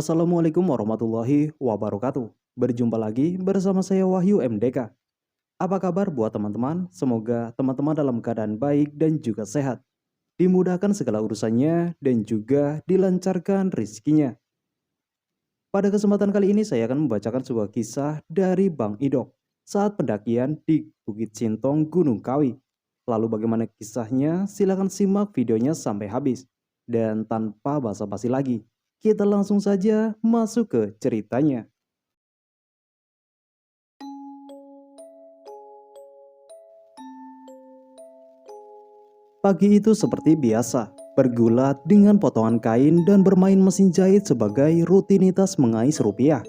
Assalamualaikum warahmatullahi wabarakatuh. Berjumpa lagi bersama saya Wahyu MDK. Apa kabar buat teman-teman? Semoga teman-teman dalam keadaan baik dan juga sehat. Dimudahkan segala urusannya dan juga dilancarkan rezekinya. Pada kesempatan kali ini saya akan membacakan sebuah kisah dari Bang Idok saat pendakian di Bukit Sintong Gunung Kawi. Lalu bagaimana kisahnya? Silahkan simak videonya sampai habis. Dan tanpa basa-basi lagi, kita langsung saja masuk ke ceritanya. Pagi itu seperti biasa, bergulat dengan potongan kain dan bermain mesin jahit sebagai rutinitas mengais rupiah.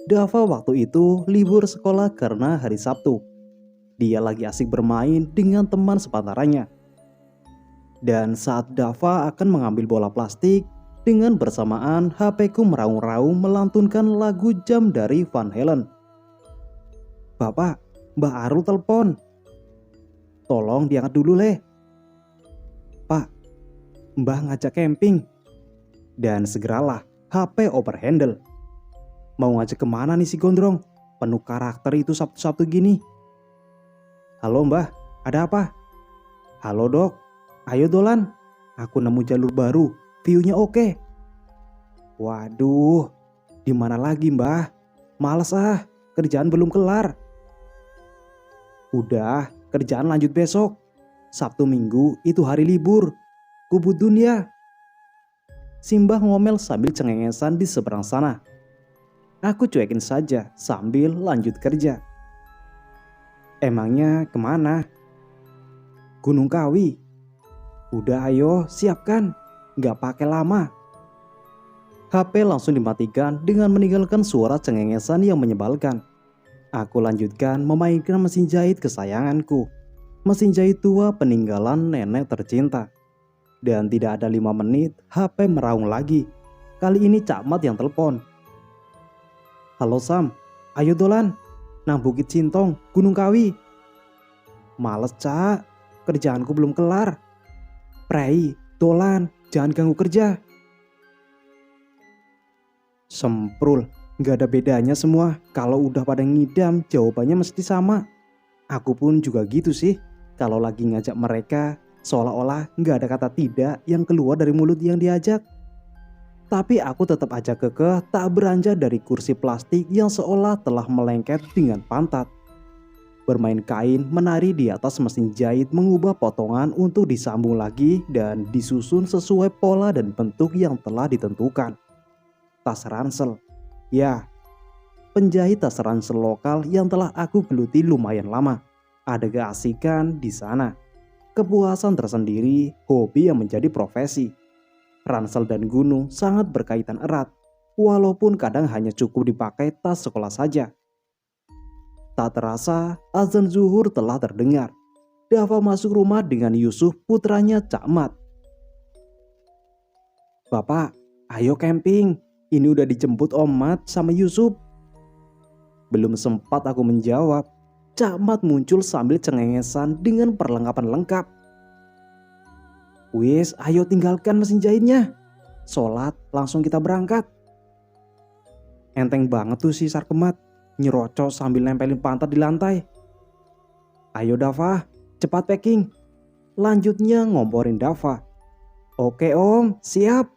Dava waktu itu libur sekolah karena hari Sabtu. Dia lagi asik bermain dengan teman sepantarannya. Dan saat Dava akan mengambil bola plastik, dengan bersamaan HP-ku meraung-raung melantunkan lagu Jam dari Van Halen. "Bapak, Mbak Aru telepon. Tolong diangkat dulu leh. Pak, Mbah ngajak camping." Dan segeralah HP overhandle. Mau ngajak kemana nih si gondrong? Penuh karakter itu Sabtu-Sabtu gini. "Halo Mbah, ada apa?" "Halo Dok, ayo dolan. Aku nemu jalur baru, view-nya oke." "Waduh, di mana lagi Mbah? Males ah, kerjaan belum kelar." "Udah, kerjaan lanjut besok. Sabtu Minggu itu hari libur. Kubudun ya." Simbah ngomel sambil cengengesan di seberang sana. Aku cuekin saja sambil lanjut kerja. "Emangnya kemana?" "Gunung Kawi." "Udah ayo siapkan, gak pakai lama." HP langsung dimatikan dengan meninggalkan suara cengengesan yang menyebalkan. Aku lanjutkan memainkan mesin jahit kesayanganku. Mesin jahit tua peninggalan nenek tercinta. Dan tidak ada 5 menit HP meraung lagi. Kali ini Cak Mat yang telepon. "Halo Sam, ayo dolan. Nang Bukit Sintong, Gunung Kawi." "Males Cak, kerjaanku belum kelar." "Prei, dolan, jangan ganggu kerja." Semprul, gak ada bedanya semua. Kalau udah pada ngidam, jawabannya mesti sama. Aku pun juga gitu sih. Kalau lagi ngajak mereka, seolah-olah gak ada kata tidak yang keluar dari mulut yang diajak. Tapi aku tetap aja kekeh tak beranjak dari kursi plastik yang seolah telah melengket dengan pantat. Bermain kain menari di atas mesin jahit mengubah potongan untuk disambung lagi dan disusun sesuai pola dan bentuk yang telah ditentukan. Tas ransel. Ya, penjahit tas ransel lokal yang telah aku geluti lumayan lama. Ada keasikan di sana. Kepuasan tersendiri, hobi yang menjadi profesi. Ransel dan gunung sangat berkaitan erat, walaupun kadang hanya cukup dipakai tas sekolah saja. Tak terasa, azan zuhur telah terdengar. Dava masuk rumah dengan Yusuf, putranya Cak Mat. "Bapak, ayo camping. Ini udah dijemput Om Mat sama Yusuf." Belum sempat aku menjawab, Cak Mat muncul sambil cengengesan dengan perlengkapan lengkap. "Wis, ayo tinggalkan mesin jahitnya. Sholat, langsung kita berangkat." Enteng banget tuh si Sarkemat, nyerocos sambil nempelin pantat di lantai. "Ayo Dava, cepat packing." Lanjutnya ngomporin Dava. "Oke Om, siap."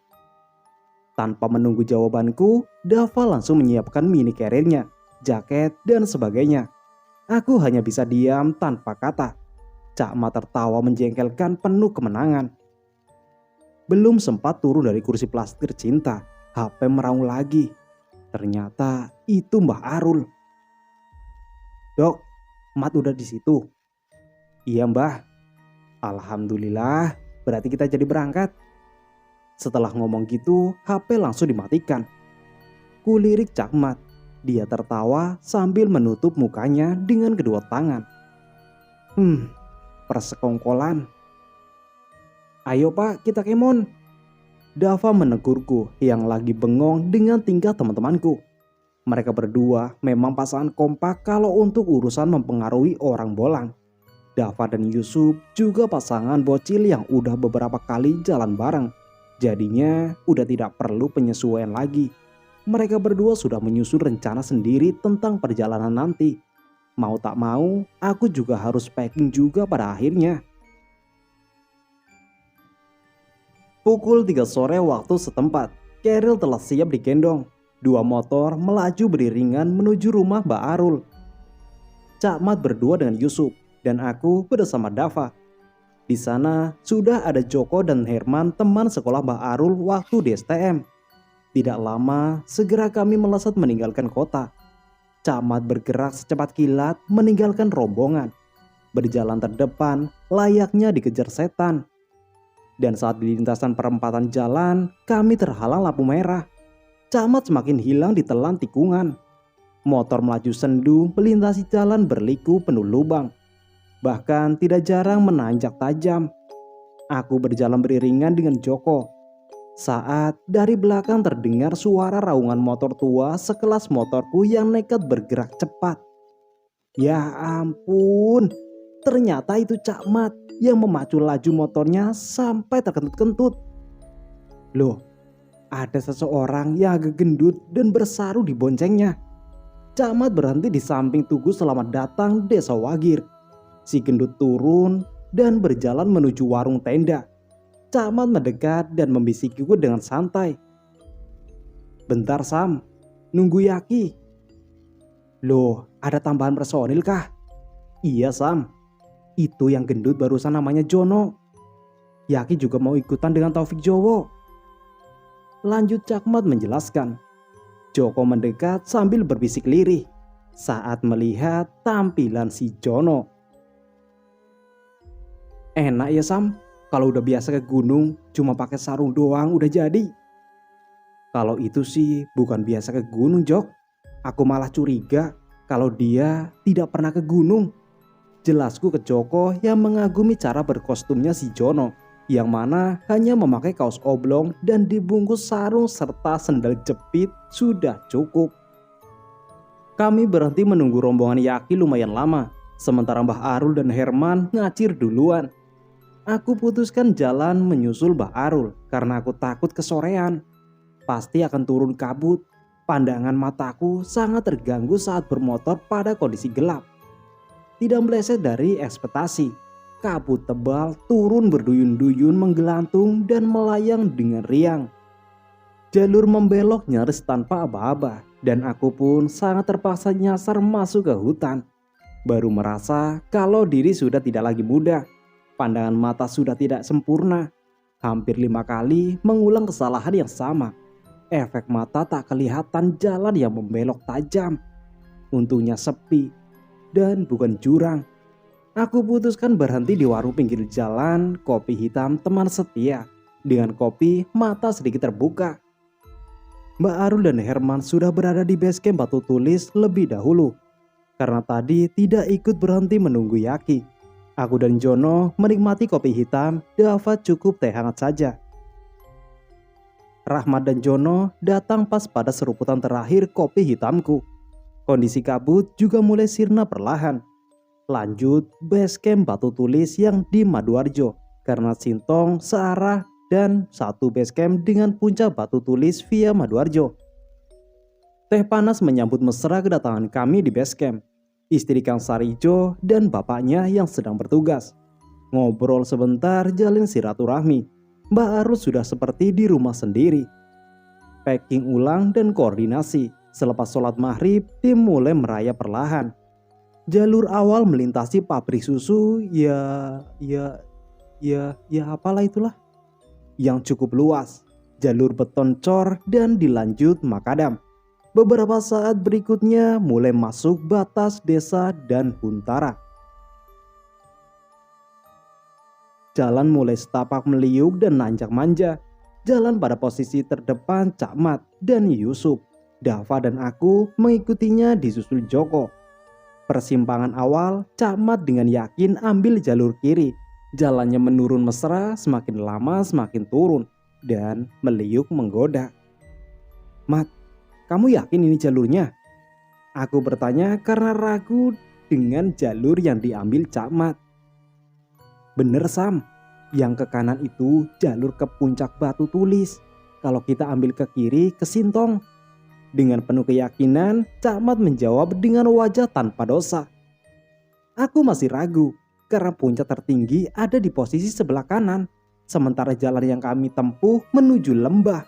Tanpa menunggu jawabanku, Dava langsung menyiapkan mini carrier-nya, jaket, dan sebagainya. Aku hanya bisa diam tanpa kata. Cak Mat tertawa menjengkelkan penuh kemenangan. Belum sempat turun dari kursi plastik tercinta, HP meraung lagi. Ternyata itu Mbah Arul. "Dok, Mat udah di situ." "Iya Mbah." "Alhamdulillah, berarti kita jadi berangkat." Setelah ngomong gitu, HP langsung dimatikan. Kulirik Cak Mat. Dia tertawa sambil menutup mukanya dengan kedua tangan. Persekongkolan." "Ayo Pak, kita kemon." Dava menegurku yang lagi bengong dengan tingkah teman-temanku. Mereka berdua memang pasangan kompak kalau untuk urusan mempengaruhi orang bolang. Dava dan Yusuf juga pasangan bocil yang udah beberapa kali jalan bareng. Jadinya udah tidak perlu penyesuaian lagi. Mereka berdua sudah menyusun rencana sendiri tentang perjalanan nanti. Mau tak mau, aku juga harus packing juga pada akhirnya. Pukul 3 sore waktu setempat, Cheryl telah siap digendong. Dua motor melaju beriringan menuju rumah Mbak Arul. Cak Mat berdua dengan Yusuf, dan aku bersama Dava. Di sana sudah ada Joko dan Herman, teman sekolah Mbak Arul waktu di STM. Tidak lama, segera kami melesat meninggalkan kota. Cak Mat bergerak secepat kilat meninggalkan rombongan. Berjalan terdepan layaknya dikejar setan. Dan saat di lintasan perempatan jalan, kami terhalang lampu merah. Cak Mat semakin hilang ditelan tikungan. Motor melaju sendu melintasi jalan berliku penuh lubang. Bahkan tidak jarang menanjak tajam. Aku berjalan beriringan dengan Joko. Saat dari belakang terdengar suara raungan motor tua sekelas motorku yang nekat bergerak cepat. Ya ampun, ternyata itu Cak Mat yang memacu laju motornya sampai terkentut-kentut. Loh, ada seseorang yang agak gendut dan bersaru di boncengnya. Cak Mat berhenti di samping Tugu Selamat Datang Desa Wagir. Si gendut turun dan berjalan menuju warung tenda. Cak Mat mendekat dan membisikiku dengan santai. Bentar Sam, nunggu Yaki. Loh, ada tambahan personil kah? Iya Sam, itu yang gendut barusan namanya Jono. Yaki juga mau ikutan dengan Taufik Jowo. Lanjut Cak Mat menjelaskan. Joko mendekat sambil berbisik lirih saat melihat tampilan si Jono. Enak ya Sam, kalau udah biasa ke gunung cuma pakai sarung doang udah jadi. Kalau itu sih bukan biasa ke gunung Jok. Aku malah curiga kalau dia tidak pernah ke gunung. Jelasku ke Joko yang mengagumi cara berkostumnya si Jono, yang mana hanya memakai kaos oblong dan dibungkus sarung serta sendal jepit sudah cukup. Kami berhenti menunggu rombongan Yaki lumayan lama, sementara Mbah Arul dan Herman ngacir duluan. Aku putuskan jalan menyusul Mbah Arul karena aku takut kesorean. Pasti akan turun kabut. Pandangan mataku sangat terganggu saat bermotor pada kondisi gelap. Tidak meleset dari ekspektasi. Kabut tebal turun berduyun-duyun menggelantung dan melayang dengan riang. Jalur membelok nyaris tanpa aba-aba dan aku pun sangat terpaksa nyasar masuk ke hutan. Baru merasa kalau diri sudah tidak lagi muda. Pandangan mata sudah tidak sempurna. Hampir 5 kali mengulang kesalahan yang sama. Efek mata tak kelihatan jalan yang membelok tajam. Untungnya sepi dan bukan jurang. Aku putuskan berhenti di warung pinggir jalan kopi hitam teman setia. Dengan kopi mata sedikit terbuka. Mbak Arul dan Herman sudah berada di base camp Batu Tulis lebih dahulu. Karena tadi tidak ikut berhenti menunggu Yaki. Aku dan Jono menikmati kopi hitam, Dava cukup teh hangat saja. Rahmat dan Jono datang pas pada seruputan terakhir kopi hitamku. Kondisi kabut juga mulai sirna perlahan. Lanjut base camp Batu Tulis yang di Maduarjo karena Sintong searah dan satu base camp dengan puncak Batu Tulis via Maduarjo. Teh panas menyambut mesra kedatangan kami di base camp. Istri Kang Sarijo dan bapaknya yang sedang bertugas. Ngobrol sebentar jalin silaturahmi. Mbak Arus sudah seperti di rumah sendiri. Packing ulang dan koordinasi. Selepas sholat maghrib tim mulai merayap perlahan. Jalur awal melintasi pabrik susu ya apalah itulah. Yang cukup luas. Jalur beton cor dan dilanjut makadam. Beberapa saat berikutnya mulai masuk batas desa dan huntara. Jalan mulai setapak meliuk dan nanjak manja. Jalan pada posisi terdepan Cak Mat dan Yusuf. Dava dan aku mengikutinya disusul Joko. Persimpangan awal, Cak Mat dengan yakin ambil jalur kiri. Jalannya menurun mesra, semakin lama semakin turun dan meliuk menggoda. Mat, kamu yakin ini jalurnya? Aku bertanya karena ragu dengan jalur yang diambil Cak Mat. Bener Sam, Yang ke kanan itu jalur ke puncak Batu Tulis. Kalau kita ambil ke kiri ke Sintong. Dengan penuh keyakinan, Cakmat menjawab dengan wajah tanpa dosa. Aku masih ragu karena puncak tertinggi ada di posisi sebelah kanan, sementara jalan yang kami tempuh menuju lembah.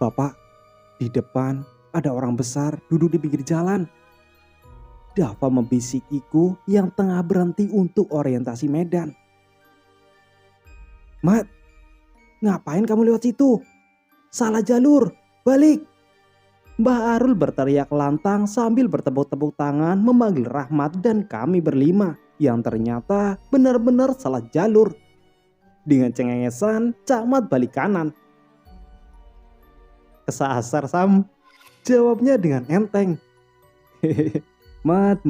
Bapak, di depan ada orang besar duduk di pinggir jalan. Dava membisikiku yang tengah berhenti untuk orientasi medan. Mat, ngapain kamu lewat situ? Salah jalur, balik. Mbah Arul berteriak lantang sambil bertepuk-tepuk tangan memanggil Rahmat dan kami berlima yang ternyata benar-benar salah jalur. Dengan cengengesan, Cakmat balik kanan. Kesasar Sam, jawabnya dengan enteng. Mat,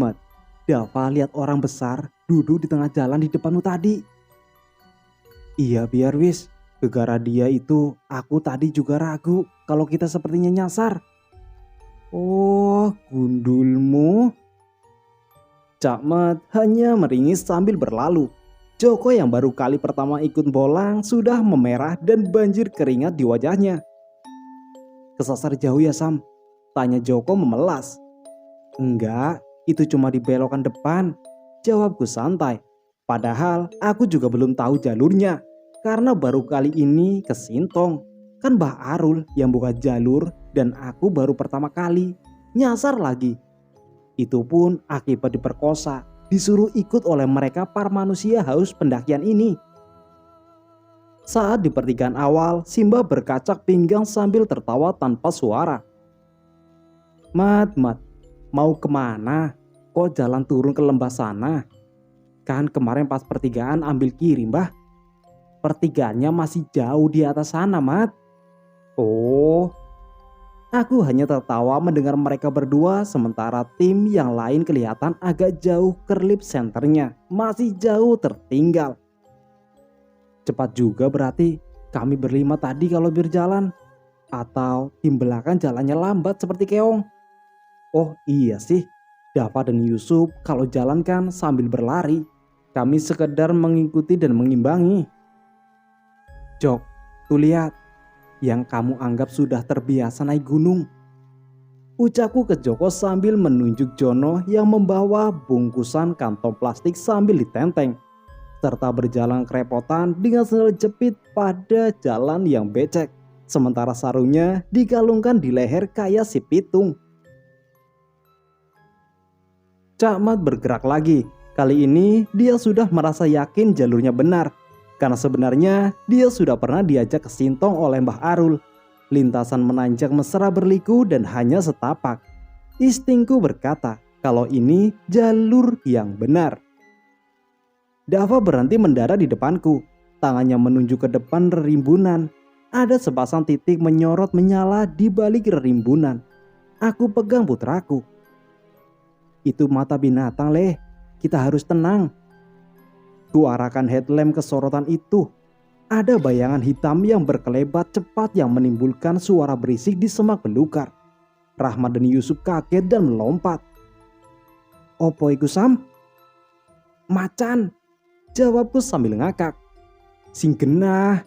Dava lihat orang besar duduk di tengah jalan di depanmu tadi. Iya biar wis, gegara dia itu aku tadi juga ragu kalau kita sepertinya nyasar. Oh, gundulmu. Cakmat hanya meringis sambil berlalu. Joko yang baru kali pertama ikut bolang sudah memerah dan banjir keringat di wajahnya. Kesasar jauh ya Sam? Tanya Joko memelas. Enggak, itu cuma di belokan depan. Jawabku santai. Padahal aku juga belum tahu jalurnya. Karena baru kali ini ke Sintong. Kan Mbah Arul yang buka jalur dan aku baru pertama kali. Nyasar lagi. Itu pun akibat diperkosa. Disuruh ikut oleh mereka para manusia haus pendakian ini. Saat di pertigaan awal, Simba berkacak pinggang sambil tertawa tanpa suara. Mat, mau kemana? Kok jalan turun ke lembah sana? Kan kemarin pas pertigaan ambil kiri Mbah. Pertigaannya masih jauh di atas sana Mat. Oh, aku hanya tertawa mendengar mereka berdua sementara tim yang lain kelihatan agak jauh kerlip senternya. Masih jauh tertinggal. Cepat juga berarti kami berlima tadi kalau berjalan. Atau tim belakang jalannya lambat seperti keong. Oh iya sih, Dava dan Yusuf kalau jalan kan sambil berlari. Kami sekedar mengikuti dan mengimbangi. Jok, tuh lihat. Yang kamu anggap sudah terbiasa naik gunung. Ucapku ke Joko sambil menunjuk Jono yang membawa bungkusan kantong plastik sambil ditenteng. Serta berjalan kerepotan dengan sandal jepit pada jalan yang becek. Sementara sarungnya digalungkan di leher kayak si pitung. Cakmat bergerak lagi. Kali ini dia sudah merasa yakin jalurnya benar. Karena sebenarnya dia sudah pernah diajak ke Sintong oleh Mbah Arul. Lintasan menanjak mesra berliku dan hanya setapak. Instingku berkata kalau ini jalur yang benar. Dava berhenti mendarat di depanku. Tangannya menunjuk ke depan rerimbunan. Ada sepasang titik menyorot menyala di balik rerimbunan. Aku pegang putraku. Itu mata binatang leh, kita harus tenang. Kuarahkan headlamp ke sorotan itu. Ada bayangan hitam yang berkelebat cepat yang menimbulkan suara berisik di semak belukar. Rahmat dan Yusuf kaget dan melompat. Opo iku Sam? Macan, jawabku sambil ngakak. Sing genah.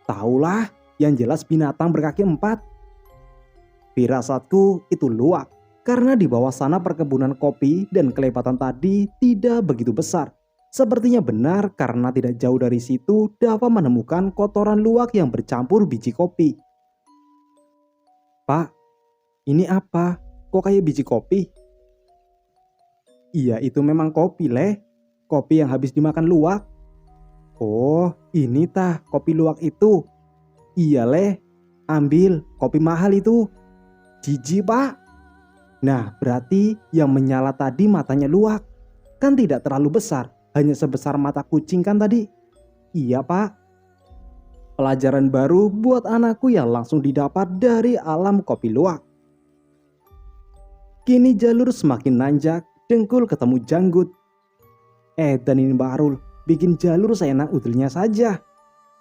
Taulah, yang jelas binatang berkaki 4. Firasatku itu luak. Karena di bawah sana perkebunan kopi dan kelebatan tadi tidak begitu besar. Sepertinya benar karena tidak jauh dari situ Dava menemukan kotoran luwak yang bercampur biji kopi. Pak, ini apa? Kok kayak biji kopi? Iya itu memang kopi leh. Kopi yang habis dimakan luwak. Oh ini tah kopi luwak itu. Iya leh, ambil kopi mahal itu. Jijik pak. Nah berarti yang menyala tadi matanya luwak. Kan tidak terlalu besar. Hanya sebesar mata kucing kan tadi. Iya pak. Pelajaran baru buat anakku yang langsung didapat dari alam kopi luwak. Kini jalur semakin nanjak. Dengkul ketemu janggut. Dan ini Mbak Arul. Bikin jalur seenak udilnya saja.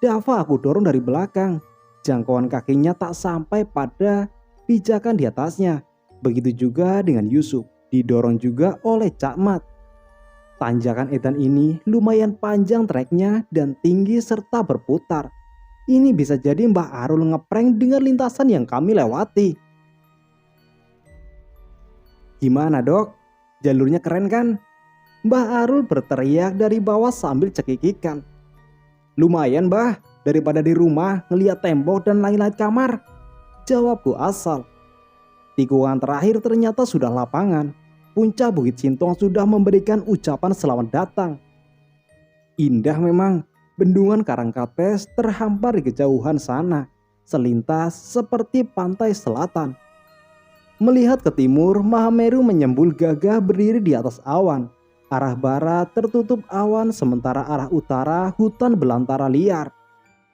Dava aku dorong dari belakang. Jangkauan kakinya tak sampai pada pijakan di atasnya. Begitu juga dengan Yusuf, didorong juga oleh Cakmat. Tanjakan edan ini lumayan panjang treknya dan tinggi serta berputar. Ini bisa jadi Mbah Arul ngeprank dengan lintasan yang kami lewati. Gimana dok? Jalurnya keren kan? Mbah Arul berteriak dari bawah sambil cekikikan. Lumayan Mbah, daripada di rumah ngeliat tembok dan langit-langit kamar, jawabku asal. Tikungan terakhir ternyata sudah lapangan. Puncak Bukit Sintong sudah memberikan ucapan selamat datang. Indah memang, bendungan Karangkates terhampar di kejauhan sana, selintas seperti pantai selatan. Melihat ke timur, Mahameru menyembul gagah berdiri di atas awan. Arah barat tertutup awan sementara arah utara hutan belantara liar.